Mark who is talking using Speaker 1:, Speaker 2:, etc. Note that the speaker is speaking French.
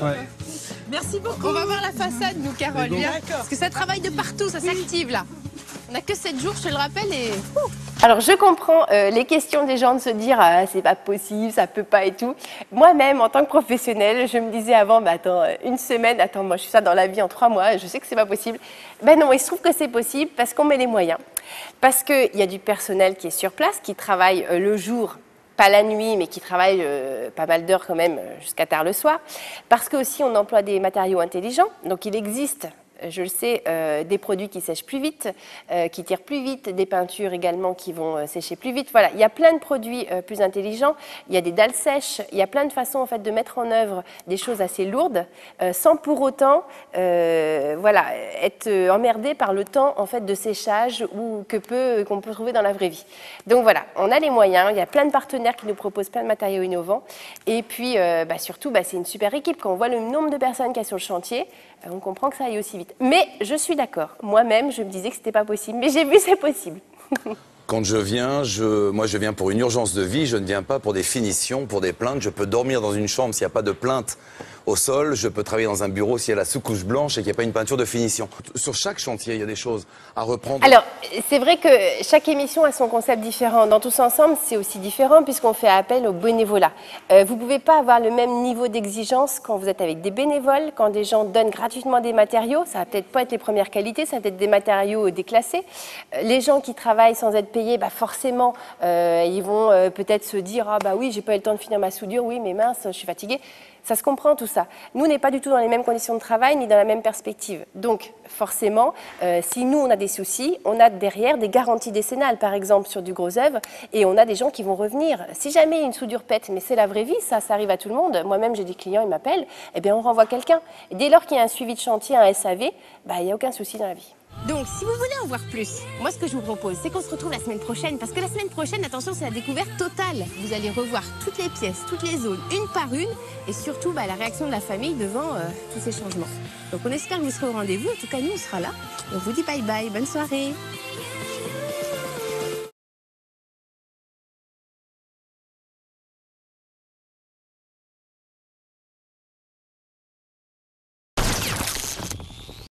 Speaker 1: Ouais.
Speaker 2: Merci beaucoup. On va voir la façade, nous, Carole. Viens. Parce que ça travaille de partout, ça s'active là. On n'a que 7 jours, je te le rappelle, et...
Speaker 3: Alors, je comprends les questions des gens de se dire ah, c'est pas possible, ça peut pas et tout. Moi-même, en tant que professionnelle, je me disais avant, bah, attends, une semaine, attends, moi je suis ça dans la vie en 3 mois, je sais que c'est pas possible. Ben non, il se trouve que c'est possible parce qu'on met les moyens. Parce qu'il y a du personnel qui est sur place, qui travaille le jour, pas la nuit, mais qui travaille pas mal d'heures quand même jusqu'à tard le soir. Parce que aussi on emploie des matériaux intelligents, donc il existe. Je le sais, des produits qui sèchent plus vite, qui tirent plus vite, des peintures également qui vont sécher plus vite. Voilà, il y a plein de produits plus intelligents. Il y a des dalles sèches. Il y a plein de façons en fait de mettre en œuvre des choses assez lourdes, sans pour autant, voilà, être emmerdé par le temps en fait de séchage ou qu'on peut trouver dans la vraie vie. Donc voilà, on a les moyens. Il y a plein de partenaires qui nous proposent plein de matériaux innovants. Et puis surtout, c'est une super équipe. Quand on voit le nombre de personnes qu'il y a sur le chantier, on comprend que ça aille aussi vite. Mais je suis d'accord. Moi-même, je me disais que c'était pas possible. Mais j'ai vu, c'est possible.
Speaker 4: Quand je viens, moi je viens pour une urgence de vie, je ne viens pas pour des finitions, pour des plaintes. Je peux dormir dans une chambre s'il n'y a pas de plainte au sol, je peux travailler dans un bureau s'il y a la sous-couche blanche et qu'il n'y a pas une peinture de finition. Sur chaque chantier, il y a des choses à reprendre.
Speaker 3: Alors, c'est vrai que chaque émission a son concept différent. Dans Tous Ensemble, c'est aussi différent puisqu'on fait appel au bénévolat. Vous ne pouvez pas avoir le même niveau d'exigence quand vous êtes avec des bénévoles, quand des gens donnent gratuitement des matériaux. Ça va peut-être pas être les premières qualités, ça va peut-être des matériaux déclassés. Les gens qui travaillent sans être payés, forcément, ils vont peut-être se dire « Ah bah oui, j'ai pas eu le temps de finir ma soudure, oui, mais mince, je suis fatiguée ». Ça se comprend tout ça. Nous, on n'est pas du tout dans les mêmes conditions de travail ni dans la même perspective. Donc, forcément, si nous, on a des soucis, on a derrière des garanties décennales, par exemple, sur du gros œuvre, et on a des gens qui vont revenir. Si jamais une soudure pète, mais c'est la vraie vie, ça arrive à tout le monde. Moi-même, j'ai des clients, ils m'appellent, eh bien, on renvoie quelqu'un. Dès lors qu'il y a un suivi de chantier, un SAV, il n'y a aucun souci dans la vie.
Speaker 2: Donc, si vous voulez en voir plus, moi, ce que je vous propose, c'est qu'on se retrouve la semaine prochaine. Parce que la semaine prochaine, attention, c'est la découverte totale. Vous allez revoir toutes les pièces, toutes les zones, une par une. Et surtout, la réaction de la famille devant tous ces changements. Donc, on espère que vous serez au rendez-vous. En tout cas, nous, on sera là. On vous dit bye bye. Bonne soirée.